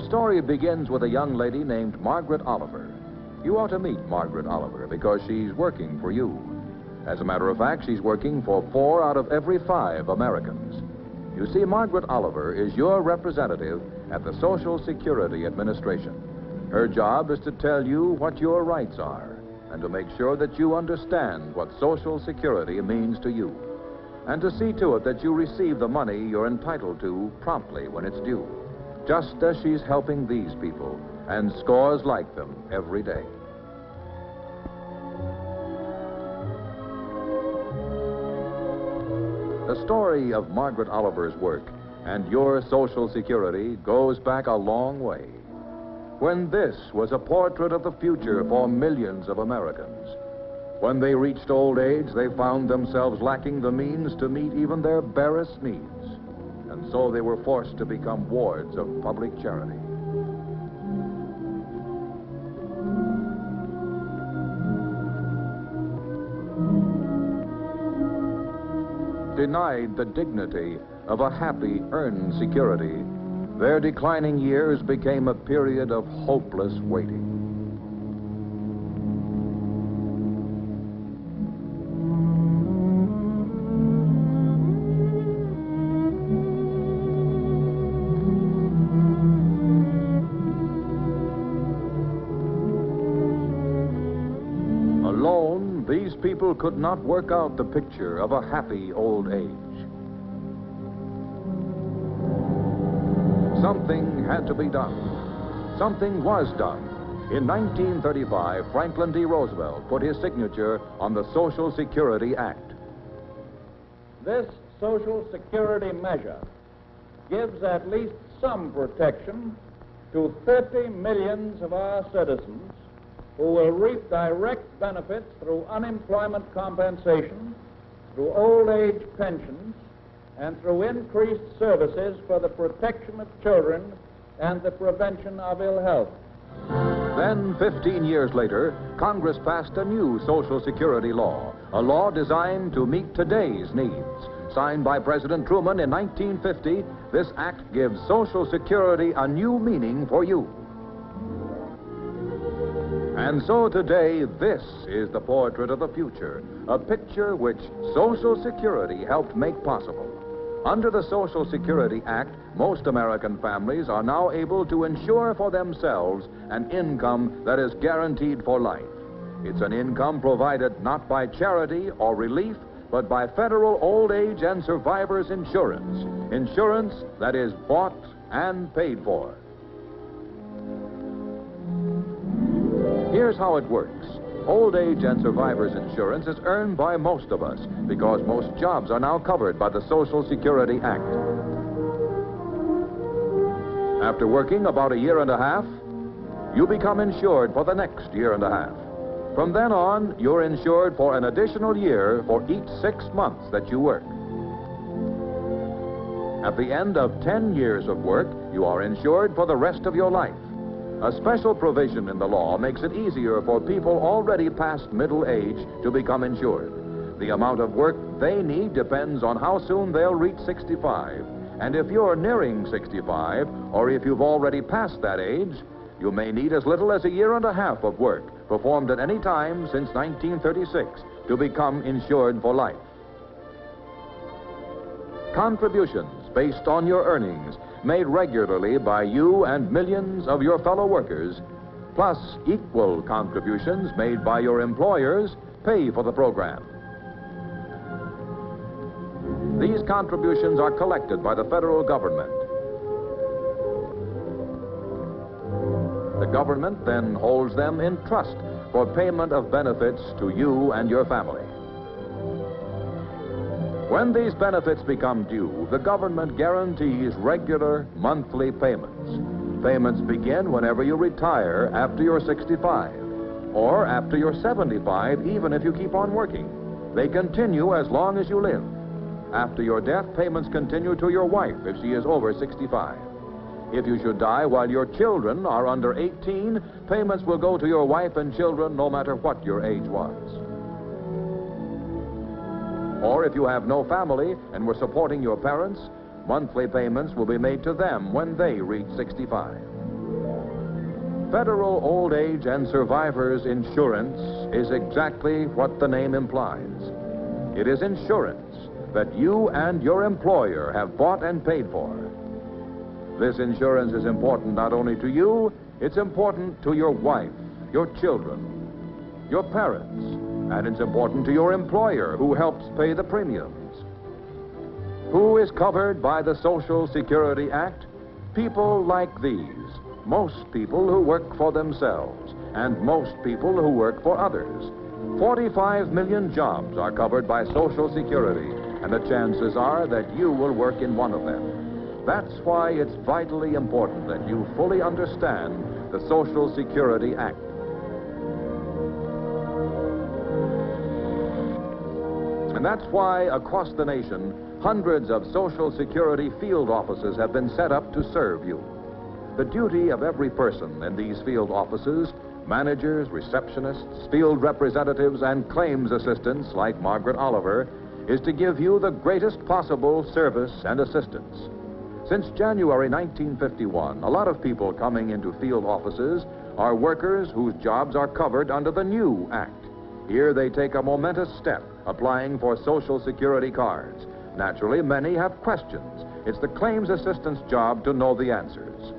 story begins with a young lady named Margaret Oliver. You ought to meet Margaret Oliver because she's working for you. As a matter of fact, she's working for 4 out of every 5 Americans. You see, Margaret Oliver is your representative at the Social Security Administration. Her job is to tell you what your rights are and to make sure that you understand what Social Security means to you, and to see to it that you receive the money you're entitled to promptly when it's due, just as she's helping these people and scores like them every day. The story of Margaret Oliver's work and your Social Security goes back a long way, when this was a portrait of the future for millions of Americans. When they reached old age, they found themselves lacking the means to meet even their barest needs, and so they were forced to become wards of public charity. Denied the dignity of a happy, earned security, their declining years became a period of hopeless waiting. Alone, these people could not work out the picture of a happy old age. Something had to be done. Something was done. In 1935, Franklin D. Roosevelt put his signature on the Social Security Act. This Social Security measure gives at least some protection to 30 million of our citizens who will reap direct benefits through unemployment compensation, through old age pensions, and through increased services for the protection of children and the prevention of ill health. Then, 15 years later, Congress passed a new Social Security law, a law designed to meet today's needs. Signed by President Truman in 1950, this act gives Social Security a new meaning for you. And so today, this is the portrait of the future, a picture which Social Security helped make possible. Under the Social Security Act, most American families are now able to insure for themselves an income that is guaranteed for life. It's an income provided not by charity or relief, but by federal old age and survivors insurance. Insurance that is bought and paid for. Here's how it works. Old age and survivors insurance is earned by most of us because most jobs are now covered by the Social Security Act. After working about a year and a half, you become insured for the next year and a half. From then on, you're insured for an additional year for each 6 months that you work. At the end of 10 years of work, you are insured for the rest of your life. A special provision in the law makes it easier for people already past middle age to become insured. The amount of work they need depends on how soon they'll reach 65. And if you're nearing 65, or if you've already passed that age, you may need as little as a year and a half of work performed at any time since 1936 to become insured for life. Contributions based on your earnings made regularly by you and millions of your fellow workers, plus equal contributions made by your employers, pay for the program. These contributions are collected by the federal government. The government then holds them in trust for payment of benefits to you and your family. When these benefits become due, the government guarantees regular monthly payments. Payments begin whenever you retire after you're 65, or after you're 75, even if you keep on working. They continue as long as you live. After your death, payments continue to your wife if she is over 65. If you should die while your children are under 18, payments will go to your wife and children no matter what your age was. Or if you have no family and were supporting your parents, monthly payments will be made to them when they reach 65. Federal Old Age and Survivors Insurance is exactly what the name implies. It is insurance that you and your employer have bought and paid for. This insurance is important not only to you, it's important to your wife, your children, your parents, and it's important to your employer who helps pay the premiums. Who is covered by the Social Security Act? People like these. Most people who work for themselves, and most people who work for others. 45 million jobs are covered by Social Security, and the chances are that you will work in one of them. That's why it's vitally important that you fully understand the Social Security Act. And that's why across the nation, hundreds of Social Security field offices have been set up to serve you. The duty of every person in these field offices, managers, receptionists, field representatives, and claims assistants like Margaret Oliver, is to give you the greatest possible service and assistance. Since January 1951, a lot of people coming into field offices are workers whose jobs are covered under the new Act. Here they take a momentous step, applying for Social Security cards. Naturally, many have questions. It's the claims assistant's job to know the answers.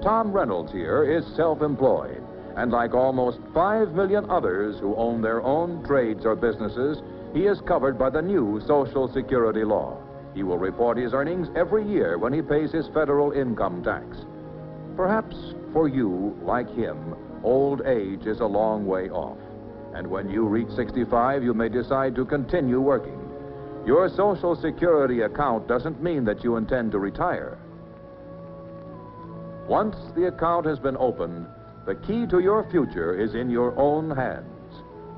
Tom Reynolds here is self-employed, and like almost 5 million others who own their own trades or businesses, he is covered by the new Social Security law. He will report his earnings every year when he pays his federal income tax. Perhaps for you, like him, old age is a long way off. And when you reach 65, you may decide to continue working. Your Social Security account doesn't mean that you intend to retire. Once the account has been opened, the key to your future is in your own hands.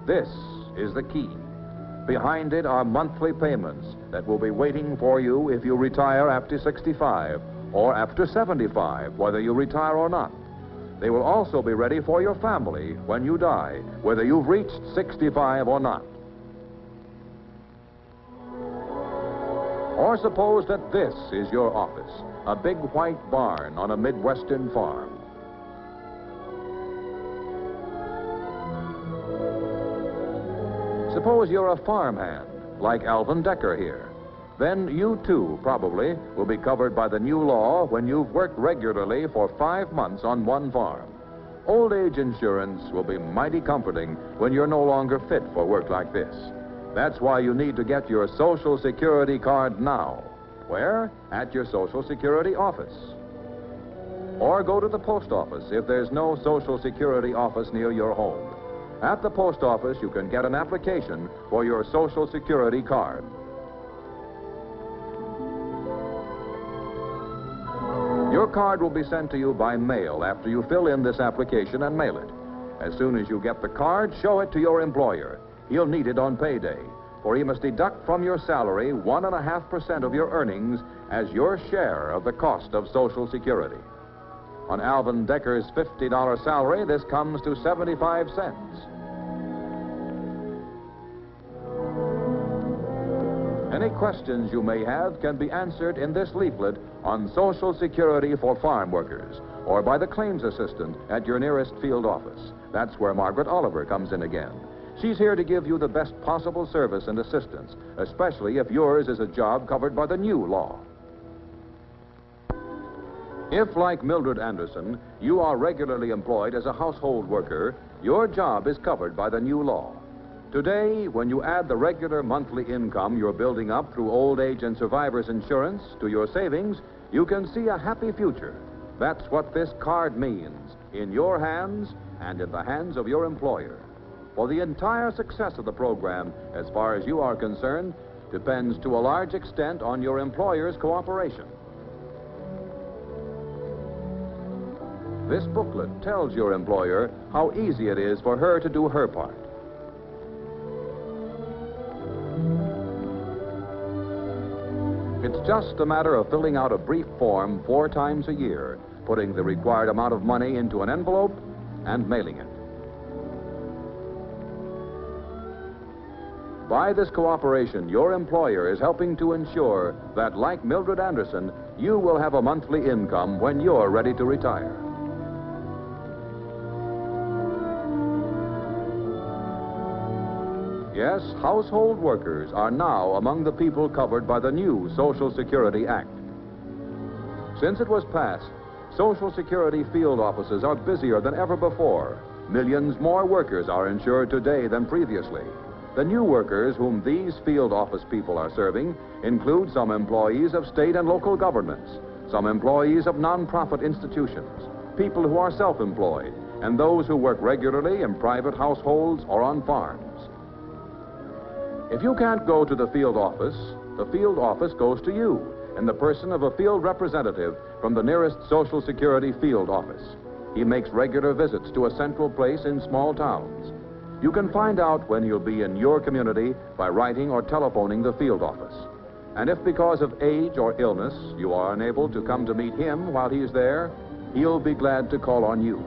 This is the key. Behind it are monthly payments that will be waiting for you if you retire after 65 or after 75, whether you retire or not. They will also be ready for your family when you die, whether you've reached 65 or not. Or suppose that this is your office, a big white barn on a Midwestern farm. Suppose you're a farmhand, like Alvin Decker here. Then you too, probably, will be covered by the new law when you've worked regularly for 5 months on one farm. Old age insurance will be mighty comforting when you're no longer fit for work like this. That's why you need to get your Social Security card now. Where? At your Social Security office. Or go to the post office if there's no Social Security office near your home. At the post office, you can get an application for your Social Security card. Your card will be sent to you by mail after you fill in this application and mail it. As soon as you get the card, show it to your employer. He'll need it on payday, for he must deduct from your salary 1.5% of your earnings as your share of the cost of Social Security. On Alvin Decker's $50 salary, this comes to 75 cents. Any questions you may have can be answered in this leaflet on Social Security for farm workers, or by the claims assistant at your nearest field office. That's where Margaret Oliver comes in again. She's here to give you the best possible service and assistance, especially if yours is a job covered by the new law. If, like Mildred Anderson, you are regularly employed as a household worker, your job is covered by the new law. Today, when you add the regular monthly income you're building up through old age and survivors insurance to your savings, you can see a happy future. That's what this card means, in your hands and in the hands of your employer. For the entire success of the program, as far as you are concerned, depends to a large extent on your employer's cooperation. This booklet tells your employer how easy it is for her to do her part. It's just a matter of filling out a brief form 4 times a year, putting the required amount of money into an envelope, and mailing it. By this cooperation, your employer is helping to ensure that, like Mildred Anderson, you will have a monthly income when you're ready to retire. Yes, household workers are now among the people covered by the new Social Security Act. Since it was passed, Social Security field offices are busier than ever before. Millions more workers are insured today than previously. The new workers whom these field office people are serving include some employees of state and local governments, some employees of nonprofit institutions, people who are self-employed, and those who work regularly in private households or on farms. If you can't go to the field office goes to you in the person of a field representative from the nearest Social Security field office. He makes regular visits to a central place in small towns. You can find out when he'll be in your community by writing or telephoning the field office. And if because of age or illness you are unable to come to meet him while he's there, he'll be glad to call on you.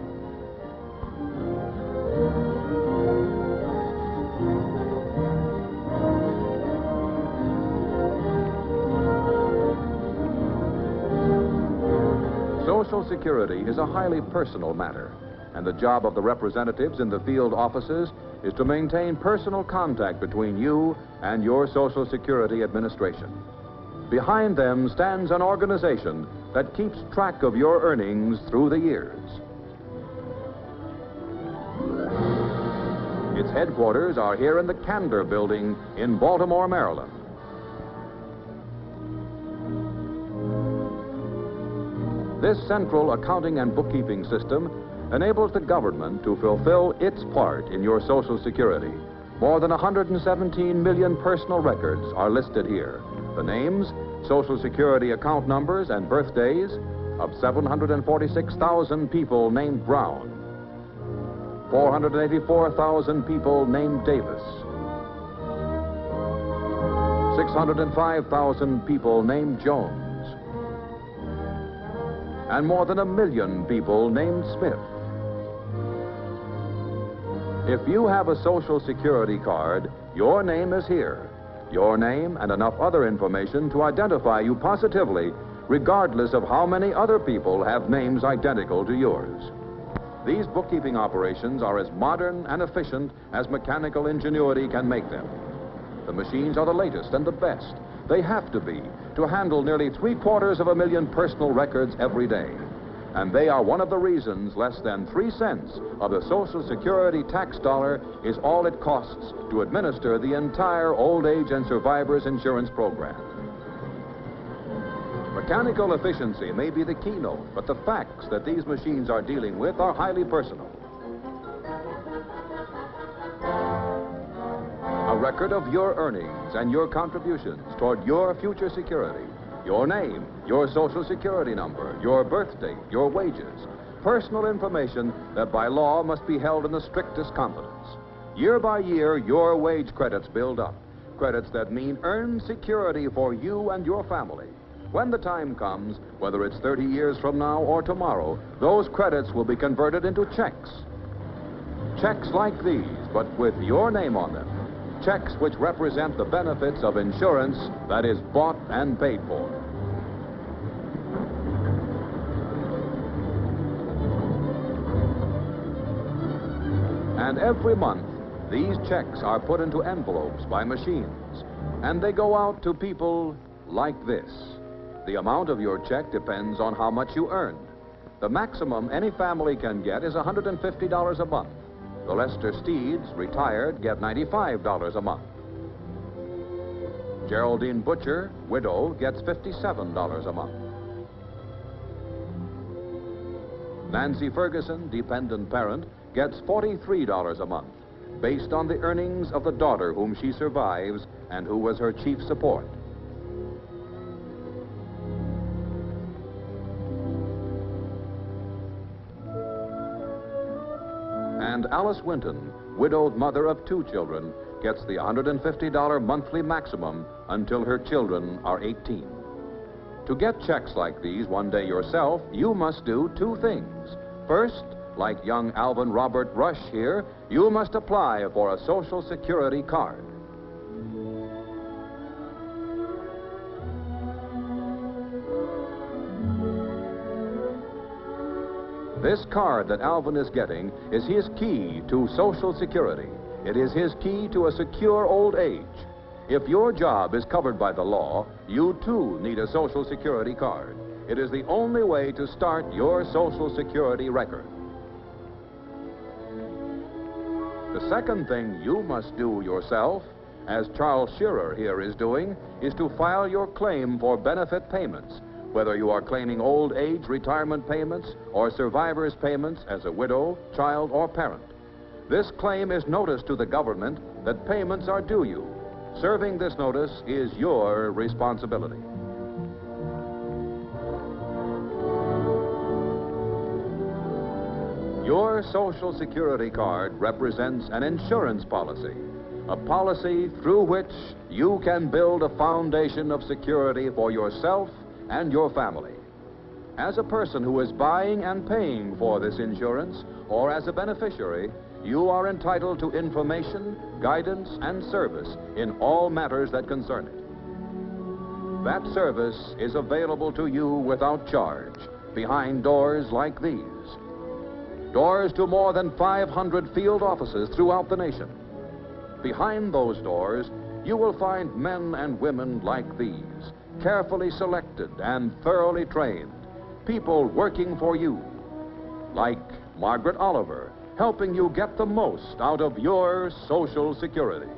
Social Security is a highly personal matter, and the job of the representatives in the field offices is to maintain personal contact between you and your Social Security Administration. Behind them stands an organization that keeps track of your earnings through the years. Its headquarters are here in the Candor Building in Baltimore, Maryland. This central accounting and bookkeeping system enables the government to fulfill its part in your Social Security. More than 117 million personal records are listed here. The names, Social Security account numbers, and birthdays of 746,000 people named Brown, 484,000 people named Davis, 605,000 people named Jones, and more than 1 million people named Smith. If you have a Social Security card, your name is here. Your name and enough other information to identify you positively, regardless of how many other people have names identical to yours. These bookkeeping operations are as modern and efficient as mechanical ingenuity can make them. The machines are the latest and the best. They have to be, to handle nearly 750,000 personal records every day. And they are one of the reasons less than 3 cents of the Social Security tax dollar is all it costs to administer the entire old age and survivors insurance program. Mechanical efficiency may be the keynote, but the facts that these machines are dealing with are highly personal. A record of your earnings and your contributions toward your future security. Your name, your Social Security number, your birth date, your wages. Personal information that by law must be held in the strictest confidence. Year by year, your wage credits build up. Credits that mean earned security for you and your family. When the time comes, whether it's 30 years from now or tomorrow, those credits will be converted into checks. Checks like these, but with your name on them. Checks which represent the benefits of insurance that is bought and paid for. And every month, these checks are put into envelopes by machines, and they go out to people like this. The amount of your check depends on how much you earn. The maximum any family can get is $150 a month. The Lester Steeds, retired, get $95 a month. Geraldine Butcher, widow, gets $57 a month. Nancy Ferguson, dependent parent, gets $43 a month, based on the earnings of the daughter whom she survives and who was her chief support. And Alice Winton, widowed mother of 2 children, gets the $150 monthly maximum until her children are 18. To get checks like these one day yourself, you must do 2 things. First, like young Alvin Robert Rush here, you must apply for a Social Security card. This card that Alvin is getting is his key to Social Security. It is his key to a secure old age. If your job is covered by the law, you too need a Social Security card. It is the only way to start your Social Security record. The second thing you must do yourself, as Charles Shearer here is doing, is to file your claim for benefit payments, whether you are claiming old age retirement payments or survivor's payments as a widow, child, or parent. This claim is notice to the government that payments are due you. Serving this notice is your responsibility. Your Social Security card represents an insurance policy, a policy through which you can build a foundation of security for yourself and your family. As a person who is buying and paying for this insurance, or as a beneficiary, you are entitled to information, guidance, and service in all matters that concern it. That service is available to you without charge, behind doors like these. Doors to more than 500 field offices throughout the nation. Behind those doors, you will find men and women like these, carefully selected and thoroughly trained, people working for you, like Margaret Oliver, helping you get the most out of your Social Security.